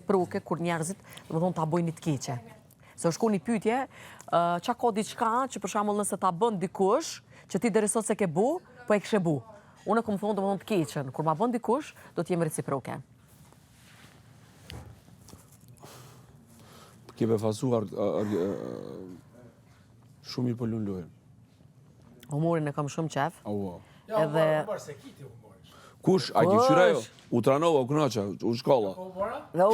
reciproke kur njerëzit, domethënë ta bëjnë të keqe. Se është një pyetje, qa ka diçka që për shembull nëse ta bën dikush, që ti deri sot se ke bu, po e kishe bu. Unë kom thonë domethënë të keqen, kur ma bën dikush, do të jem reciproke. Kebe fasuar shumë i pëllun lojën. Humorin e kam shumë qef. Ja, humor se kiti humorin. Kush? A ki qyra jo? U Tranova, u Knaqa, u shkolla. Dhe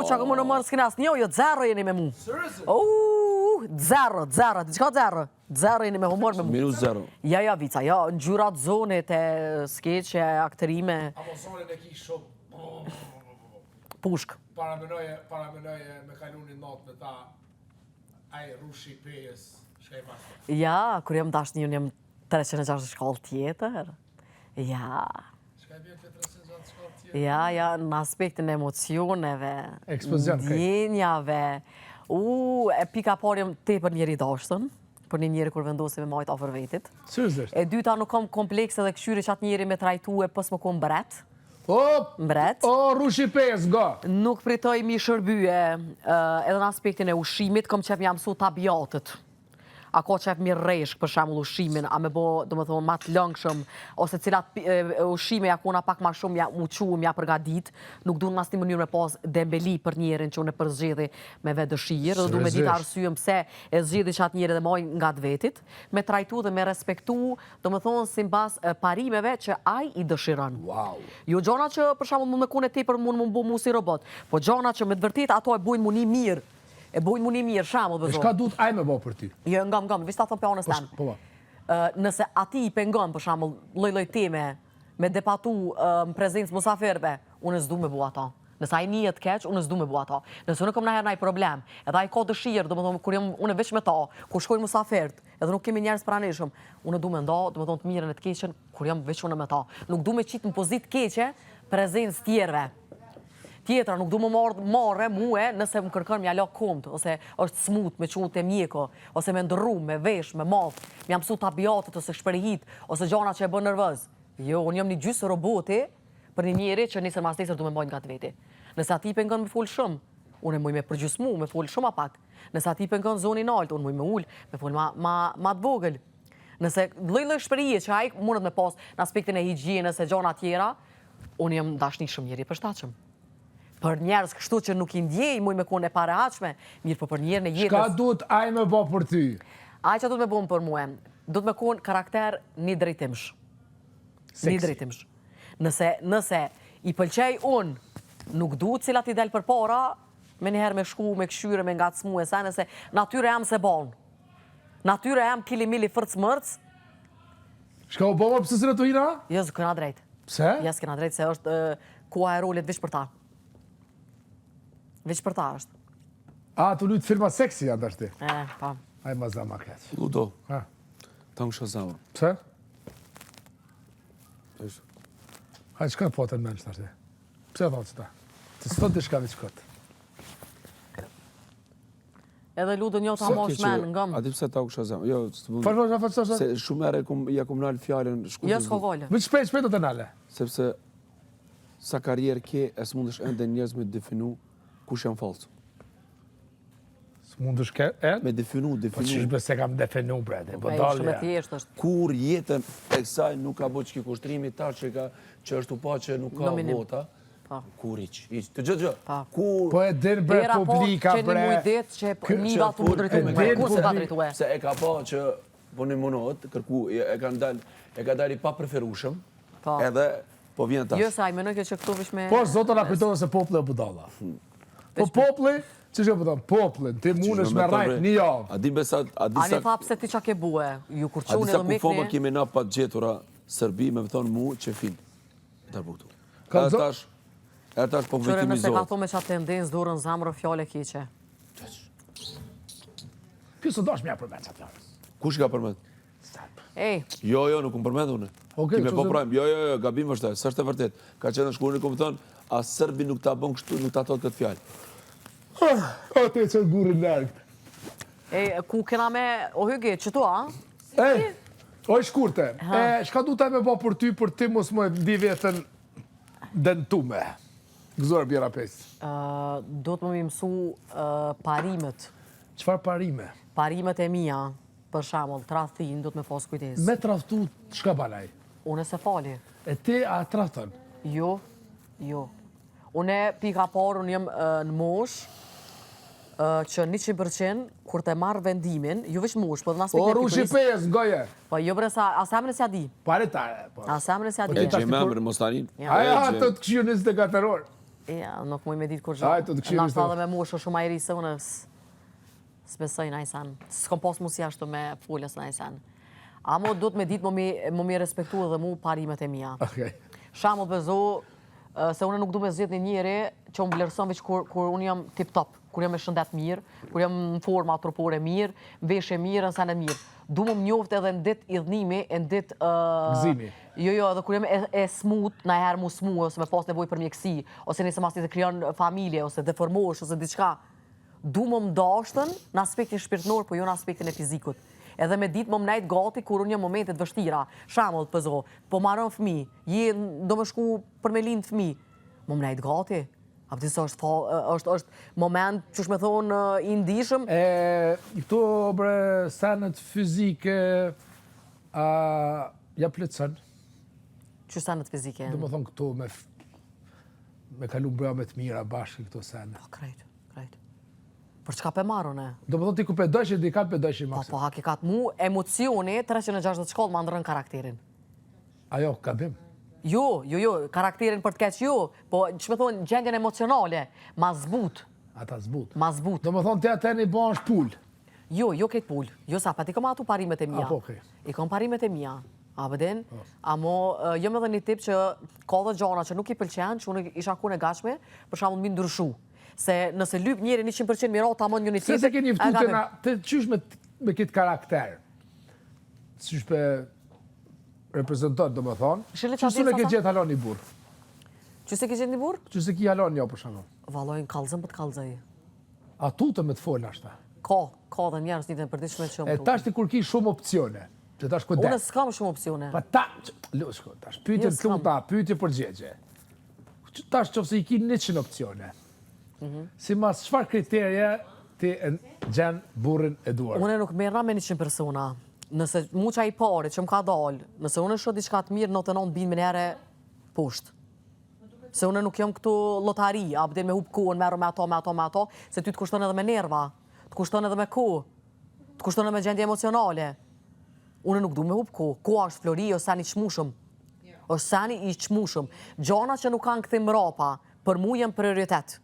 qa ka më në mërë s'kina asë jo, zero jeni me mu. Zero, diçka zero. Zero jeni me humor me mu. Minus zero. Ja, Vica, ja, në gjyrat zonit e skeqe, akterime. Apo zonin e ki shumë. Pushk. Paramenoj me kalunin natë me ta aj rushi pejes shkaj bashkë. Ja, kur jam dash një, unë jam 360 shkallë tjetër. Ja. Shkaj bjen të 360 shkallë tjetër? Ja, në aspektin e emocioneve, ndjenjave. E pika parë jam te për njeri dashtën, për një njeri kur vendosi me majtë ofër vetit. Seriozisht? E dyta nuk kam komplekse dhe këshyri që atë njeri me trajtu e pës më kom mbret. Mbret. Rushi pes, ga. Nuk pritoj mi shërbye edhe në aspektin e ushimit, kom qef jam su tabiatët. A ka qef mi rreshk për shembull ushimin, a me bo, do më thonë, ma të lëngshëm, ose cilat ushime ja kona pak ma shumë ja uquëm, ja përgadit, nuk du në asë një mënyrë me pas dembeli për njerin që unë e përzgjedhi me vetë dëshirë, dhe du me ditë arsyëm pse e zgjedhi që atë njeri dhe moj nga të vetit, me trajtu dhe me respektu, do më thonë, si mbas parimeve që aj i dëshiron. Jo gjona që për shembull mund me kone te për mund më bu mu si robot, po gjona që me të vërtet ato e bujnë mu një mirë, e bujnë mu një mirë, shamull bëzo. E shka du të aj me bo për ty? Jo, ngam, visht ta thëmë për anës tem. Nëse ati i pengon, për shamull, loj teme, me depatu në prezencë musafirve, unë s'du me bu ato. Nëse ai njët keq, unë s'du me bu ato. Nëse unë kom naher naj problem, edhe ai ka dëshirë, do më thonë, kur unë veç me ta, kur shkojnë musafirt, edhe nuk kemi njerës pranishëm, unë du me nda, do më thonë të mirën e të keqen, kur jam veç unë me ta. Nuk du me qitë në pozit keqe, prezencë tjerve. Tjetra, nuk du më marre muë nëse më kërkën më jalo komt, ose është smut me qunë të mjeko, ose me ndërru, me vesh, me math, më jam pësu tabiatët, ose shperihit, ose gjana që e bën nervëz. Jo, unë jam një gjysë roboti për një njeri që nisër mas nesër du me mbajnë nga të veti. Nëse ati pengon me full shumë, unë e muj me përgjysmu, me full shumë apak. Nëse ati pengon zonin altë, unë muj me ull, me full ma të vogël. Nëse loj shperihit që hajk mundet me pas në aspektin e higjienës e gjana tjera, unë jam dashni shumë njeri përshtatshëm. Për njerës kështu që nuk i ndjej, muj me kone pare haqme, mirë po për njerën e jetës... Shka du të aj me bo për ty? Aj që du të me bo për muë, du të me kone karakter një drejtimsh. Një drejtimsh. Nëse i pëlqej unë, nuk du cilat i del për para, me njëherë me shku, me këshyre, me nga të smu e se, nëse natyre jam se bon. Natyre jam kili mili fërc mërc. Shka u bo më pësësire të hina? Jo, s'këna drejt. Pse? Jo, s'këna drejt, se është koha e rolit vish për ta. Veç për ta është. A, të lujtë filma seksi janë dashti? Pa. Aj ma zama keq. Ludo, ta në shazama. Pse? Hajë, qëka po të në menç dashti? Pse thonë që ta? Të sot të shka veç këtë. Edhe Ludo një të hamosh men, ngëm. A di pse ta u shazama? Jo, Farë. se shumë ere ja kum nalë fjallën shkutë. Jo, s'ko volë. Vë shpejt do të nale? Sepse sa karierë ke, e së mundesh ende njerëz me definu kush janë falsë. Së mund të shke, Me definu. Po që shbe se kam definu, brede, po Shumë dalja. thjesht është. Kur jetën e kësaj nuk ka bo që ki kushtrimi ta që është u pa që nuk ka vota, kur iq. Të gjë. Po e din bre publika, bre. Që një mujdet që një datë më drejtume. Kur se ka drejtue? Se e ka pa që po një monot, kërku, e ka dali pa preferushëm, edhe po vjen tash. Jo, saj, menoj që këtu vish me... Po, zotë na kujtove se pople e budalla. Po popli, që që pëtëm, poplin, ti mund është me rajt një javë. A di besa... A një thapë se ti qa ke bue, ju kur qunë edhe mikni... A di sa ku foma kemi na pa gjetura Sërbi me thonë mu që fin. Ta buktu. E tash po vitimizohet. Qëre nëse ka thome që atë tendencë durën zamrë fjole kiqe. Kjo së dash mja përmend që atë. Kush ka përmend? Jo, nuk më përmend une. Kime po prajmë, jo, gabim është e, së është e vërtet. Ka qenë në shkullin e kom thonë, a Sërbi nuk ta bën kështu, nuk ta thotë këtë fjallë. O, te që gurin lërgët. Ku kena me, o hyge, që tu, a? O, i shkurte, shka du taj me bo për ty mos më di vetën dëntume? Gëzuar bjera 5. Do të më mësu parimet. Çfarë parime? Parimet e mia, për shembull, tradhtin, do të më fos kujdes. Me tradhtu çka banaj? Unë se fali. E ti a tradhton? Jo. Unë pika parë, unë jam në mosh, që 100% kur të marrë vendimin, ju veç mosh, po dhe në aspektin e Rushi pes, goje. Po jo bre sa, as emrin s'ja di. Paretare. As emrin s'ja di. E që me emrin, mos tanin. Aja, të të këshirë 24 orë. Ja, nuk muj me ditë kur gjë. Aj, të këshirë Nashta dhe me mosh, shumë ajri se unë s'besoj në ajsan. S'kom pas mu si ashtu me folës në ajsan. Amo do të me ditë më mi respektu edhe mu parimet e mia. Shamull bezo, se unë nuk du me zhjet një njeri që unë vlerëson veç kur unë jam tip-top, kur jam me shëndet mirë, kur jam në forma trupore mirë, veshje mirë, në sanë mirë. Du më njoftë edhe në dit idhnimi, në dit... Gëzimi. Jo, edhe kur jam e smut, na herë mu smu, ose me pas nevoj për mjekësi, ose nëse mas të kryon familje, ose deformosh, ose diçka. Du më mdashtën në aspektin shpirtnor, po jo në aspektin e fizikut. Edhe me ditë më mnajt gati kur unë një momentet vështira. Shamull, pëzo, po marrën fëmi, do më shku për me linë fëmi. Më mnajt gati. A pëti se është moment, që shme thonë, i ndishëm. Këto bre senet fizike, ja plëtsën. Që senet fizike? Do më thonë këto me kalun brea me të mira bashkë këto senet. Po, krejt. Për çka pe marrën e? Do më thonë ti ku pe dojshë, di ka pe dojshë maksim. Po, hakikat mu, emocioni, 360 shkollë më ndërën karakterin. Ajo, ka bim? Jo, karakterin për të keq jo, po që me thonë gjendjen emocionale, ma zbut. Ata zbut. Ma zbut. Do më thonë ti atë një bon është pull. Jo këtë pull. Jo sa, pa ti kom atu parimet e mia. Apo, okej. I kom parimet e mia. A bëdin? Amo, jam edhe një tip që ka dhe gjana që nuk i pëlqen, që unë isha ku në gashme, për shembull mi ndryshu. Se nëse lyp njeri 100% miro, ta mund një një tjetër... Se ke një ftu të na, të qysh me kitë karakter? Qysh pe reprezentant, do më thonë? Qysh me ke gjithë halon një burë? Qysh se ke gjithë një burë? Qysh se ki halon një, për shumë? Valojnë kalzën për të kalzëj. A tu të me të folë ashta? Ka dhe njerës një të në përdishme që më tu. E tash ti kur ki shumë opcione, që tash kujdes. Unë s'kam shumë opcione. Pa lushko, tash pyetje të luta, pyetje përgjigje. Tash qofse i ki 100 opcione. Si mas çfarë kriterje ti gjen burrin e duar? Unë nuk merra me 100 persona. Nëse muqa i pari që më ka dalë, nëse unë shoh diçka të mirë, 99 bin me njëre poshtë. Se unë nuk jam këtu lotari, a bëdin me hup kohën, merru me ato, se ty të kushton edhe me nerva, të kushton edhe me kohë, të kushton edhe me gjendje emocionale. Unë nuk du me hup kohë. Koha është flori, o seni qmushëm. O seni i qmushëm. Gjana që nuk kanë këthim rapa, për mu jem prioritet.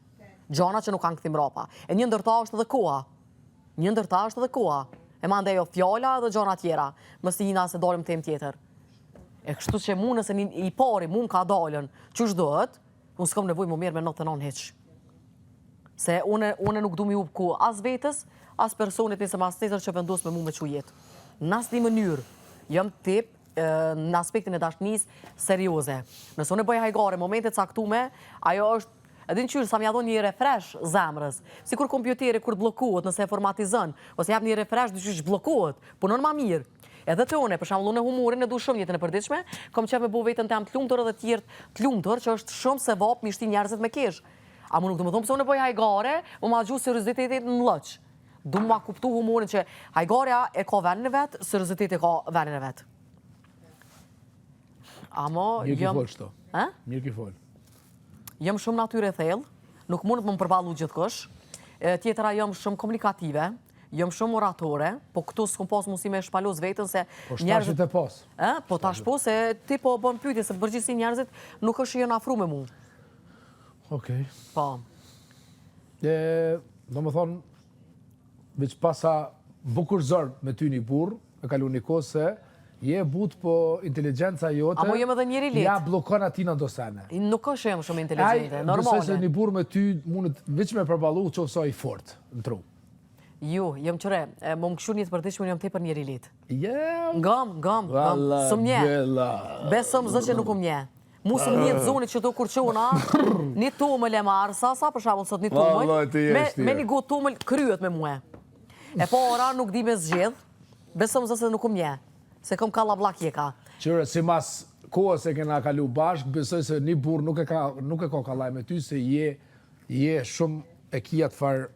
Gjana që nuk kanë këthim rapa. E një ndërta është edhe koha. E ma ndejo fjalla dhe gjana tjera. Mësë jina se dalim tem tjetër. E kështu që mu nëse i pari mu më ka dalën, qësh dohet, unë s'kom nevoj më mirë me 99 heq. Se une nuk du mi up ku as vetës, as personit nëse mas tjetër që vendos me mu me që jetë. Në asë një mënyrë, jam tip në aspektin e dashnis serioze. Nëse unë e bëj hajgare, momentet caktume, ajo është edhe në qyrë sa mja do një refresh zemrës. Si kur kompjuteri kur të blokohet nëse e formatizën, ose jap një refresh dhe qysh blokohet, punon ma mirë. Edhe të une, për shembull unë humorin e du shumë jetën e përditshme, kom qef me bo vetën tem të lumtur edhe tjertë të lumtur, që është shumë se vap mi shti njerëzit me kesh. A mu nuk të më thonë pëse unë e bëj hajgare, më ma gju seriozitetit në lëq. Du ma kuptu humorin që hajgareja e ka venin e vetë, serioziteti ka venin e vetë. Mirë ki folë shto. Mirë ki folë. Jam shumë natyre thellë, nuk mund të më përballu gjithkush. Tjetëra jam shumë komunikative, jam shumë oratore, po këtu s'kom pas mundësi me shpalus vetën se njerëzit... Po shtashit e pas. Po tash po, se ti po bën pyetje, se përgjithësi njerëzit nuk është jenë afru me mu. Okej. Po. Do më thonë, veç pasa bukur zërë me ty një burë, e kalu një kohë se je but po inteligenca jote... Amo jem edhe njeri letë. Ja blokon ati në ndosene. Nuk është jem shumë inteligente, normale. Besoj se një burë me ty mundet veç me përbalu që ofso i fort në tru. Jo, jem qëre, më më këshur një të përdishme jem te për njeri letë. Gam. Sëm nje. Besëm zë që nuk nje. Mu sëm një të zonit që të kurqona, një tumël e marë, sa për shabull sot një tumël, me një gotë tumël kryet me muhe. E po ora nuk di me zgjedh, besëm zë se nuk nje. Se kom ka lavlak jeka. Qyre, si mas kohës e kena kalu bashkë, besoj se një burr nuk e ka kallaj me ty, se je shumë e kia të farë.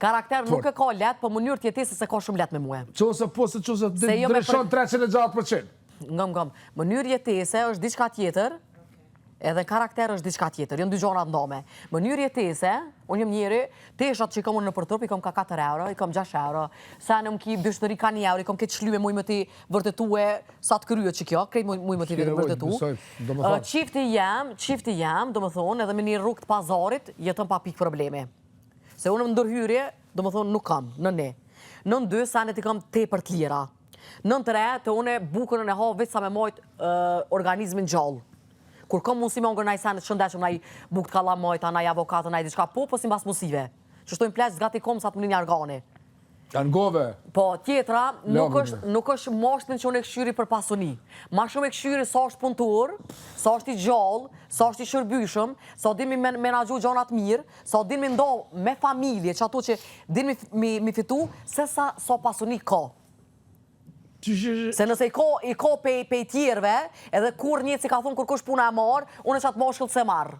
Karakter nuk e ka letë, po mënyrë tjetese se ka shumë letë me mua. Qose ndryshon 360%. Ngëm. Mënyrë jetese është diçka tjetër, edhe karakter është diçka tjetër, jënë dy gjona të ndome. Mënyrë jetese, unë jëm njeri, teshat që i kom unë në përtrup, i kom ka 4 euro, i kom 6 euro, sa në më ki bështëri ka 1 euro, i kom këtë shlyme muj më ti vërtetue, sa të kryet që kjo, krejt muj më ti vërtetu. Qifti jam, do më thonë, edhe me një rrugë të pazarit, jetën pa pikë probleme. Se unë më ndërhyrje, do më thonë, nuk kam, në ne. Në 2, sa në ti kam te për të lira. Në 3, të une bukën e ha vetë sa me mojtë organizmin gjallë. Kur kom mundësi me ongër naj senet shëndeshëm, naj buk të kalamojta, naj avokatë, naj diçka po si mbas musive. Që shtojnë pleqë zgati kom sa të më një argani. Janë gove. Po, tjetra, nuk është moshtin që unë e këshyri për pasuni. Ma shumë e këshyri sa është punëtur, sa është i gjallë, sa është i shërbyshëm, sa din mi menagju gjonat mirë, sa din mi ndo me familje, që ato që din mi fitu, se sa pasuni ka. Se nëse i ko pe tjerve, edhe kur njëtë si ka thunë kur kush puna e marë, unë e qatë moshkëll se marë.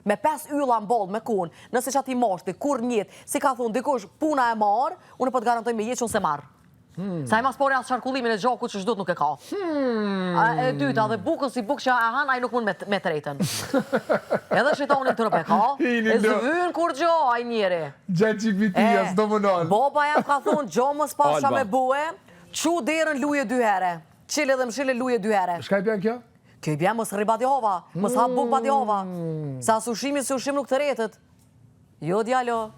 Me 5 ylla në bolë, me kun, nëse qatë i moshti, kur njëtë si ka thunë dikush puna e marë, unë e po të garantoj me jetë që unë se marë. Sa i mas pori asë qarkullimin e gjoku që shdut nuk e ka. E dyta, dhe bukën si bukë që a han, a i nuk mund me trejten. Edhe shitonin të rëpe ka, e zëvyn kur gjo, a i njeri. GPT-ja, s'do më nalë. Boba jam ka thunë, gjo më s'pasha me bue, qu derën luje 2 here. Qile dhe mshile luje 2 here. Shka i bjen kjo? Kjo i bjen mës rri badihova, mës hap buk badihova. Sa sushimi nuk të retët. Jo, djalo,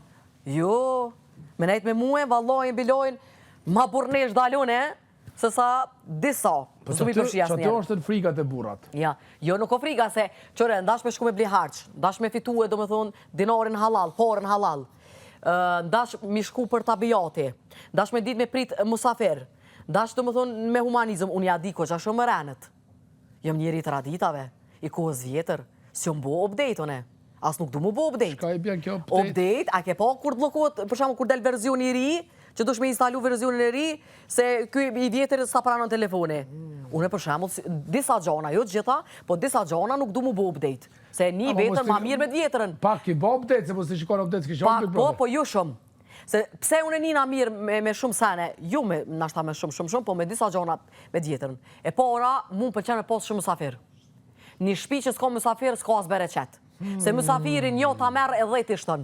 jo. Me nejt me muën, vallojnë, bilojnë, ma burnesh dalune, se sa disa. Që ato është në frikat e burrat. Ja, jo nuk o frika, se qëre, ndash me shku me bli harq, ndash me fitu e do me thonë dinarin halal, porën halal, ndash me shku për tabijati, ndash me dit me prit musafir, ndash do me thonë me humanizm, unë ja di ko që a shumë më renët. Jëm njeri të raditave, i kohës vjetër, si jom bo update, one. As nuk du mu bo update. Shka i bjen kjo update? Update, a ke pa kur të blokuat, për shamu kur del verzion i ri, që dush me instalu verzionin e ri, se kuj i vjetër s'ta pranon telefoni. Unë për shamu, disa gjona, jo gjitha, po disa gjona nuk du mu bo update. Se një vetën ma mirë me të vjetërën. Pak i bo update, se po s'ti shikon update, s'ki shumë Pak, po ju shumë. Se pse unë e njëna mirë me shumë sene, ju me nashta me shumë, po me disa gjona me të vjetërën. E para, mu më pëlqen me posë shumë musafir. Një shpi që s'ka musafir, s'ka as bere qetë. Se musafirin një ta merë e 10 ishtën.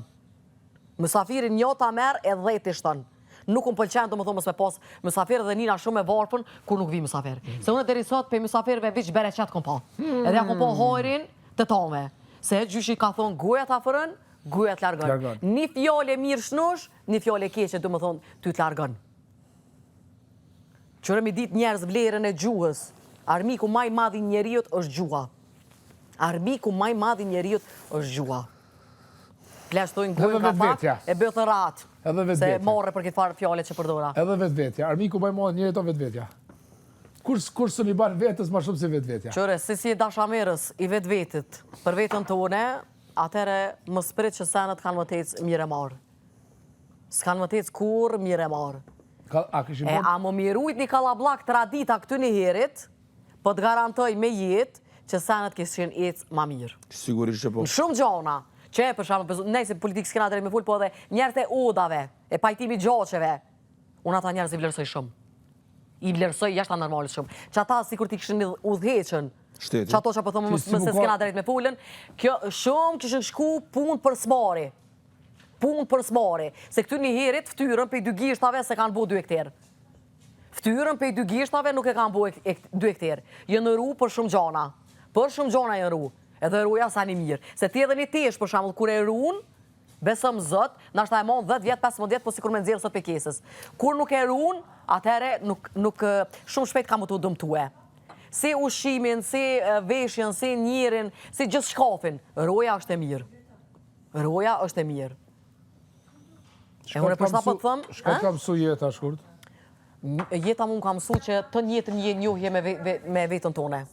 Musafirin një ta merë e 10 ishtën. Nuk më pëlqen të më thomës me posë musafir dhe njëna shumë e varpën, kur nuk vi musafir. Se unë deri sot pe musafirve viç bere qetë kom pa. Edhe ja kom pa hojrin të tome. Se gjyshi ka thonë goja të afërën, goja të largën. Një fjole mirë shnush, një fjole keqe du më thonë ty të largën. Qërë mi dit njerëz vlerën e gjuhës, armiku maj madhi njeriut është gjuha. Armiku maj madhi njeriut është gjuha. Pleshtojnë gojën ka pak, e bëtë të ratë. Se morë për këtë farë fjole që përdora. Edhe vetvetja. Armiku maj madhi njeriut është vetvetja. Kur së një banë vetës ma shumë si vetvetja? Qëre, si dashamerës i vetvetit për vetën të une, atëre më sprit që senet kanë më tecë mire marë. S'kanë më tecë kur mire marë. A më mirujt një kalablak tradita këtu një herit, po të garantoj me jetë që senet këshin ecë ma mirë. Sigurisht që po. Në shumë gjona, që e përshamë, nej se politikë s'kena drejt me full, po edhe njerët e odave, e pajtimi gjoqeve, unë ata njerës i vlerësoj shumë. I vlerësoj jashtë anormalit shumë. Që ata si kur ti këshin udheqen, që ato që pëthëmë mëse s'kena drejt me fullin, kjo shumë këshin shku punë për smari. Punë për smari. Se këtu një herit ftyrën për 2 gishtave se kanë bu 2 hektar. Ftyrën për 2 gishtave nuk e kanë bu 2 hektar. Jënë ru për shumë gjana. Për shumë gjana jënë ru. Edhe ruja sa një mirë. Se ti edhe një tesh për shamull, kur e runë, besëm zët, nashta e mon 10 vjetë, 15 vjetë, po si kur me nëzirë sot për kesës. Kur nuk e runë, atëhere nuk shumë shpejt ka më të dëmtue. Si ushimin, si veshjen, si njerin, si gjithë shkafin, roja është e mirë. Roja është e mirë. E unë e përsta për të thëmë... Shka ka mësu jeta, shkurt? Jeta mu më ka mësu që të njetën je njohje me vetën tone.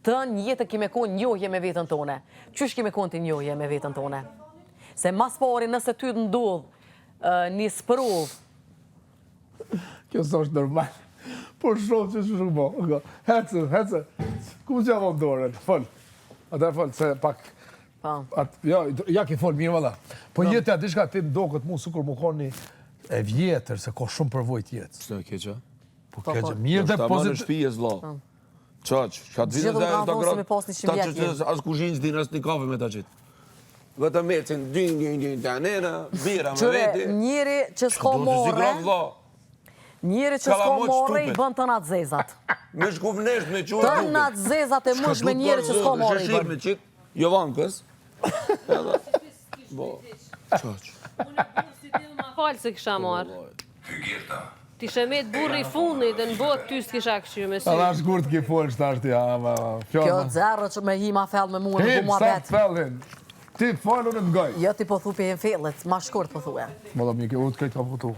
Të njetën kime konë njohje me vetën tone. Qysh kime konë të njohje me vetën tone? Se mas pari nëse ty të ndodhë një sprovë. Kjo së është normal. Po shoh që shumë bo. Hecë. Ku që avon dorën? Fol. Ata fol, se pak... Ja ki fol, mirë valla. Po jetë atë shka ti ndokët mu sukur mu koni e vjetër, se ko shumë përvojt jetë. Së keqa? Po keqa, mirë dhe Ta ma në shpijes, vla. Qaq, ka të vizën dhe ta gratë, as kushinjës din, as një kafe me ta qitë. Vëtë mecin, din, tanena, bira me veti. Njëri që s'ko more, njëri që s'ko more i bën të natë zezat. Me shkuvnesht, me qurë Të natë zezat e mush me njëri që s'ko more i bën. Me qitë, Jovankës. Bo, qaq. Falë se kësha marë. Ti shemet burri fundit dhe në botë ty s'kisha këshy me sy. Alla shkur t'ki folë shtashti, Kjo zero që me hima fell me mua në bu mua betë. Fellin, ti falë unë në ngoj. Jo ti po thu për e në fellet, ma shkurt po thu e. Më dhe mjë, unë t'kajt ka po thu.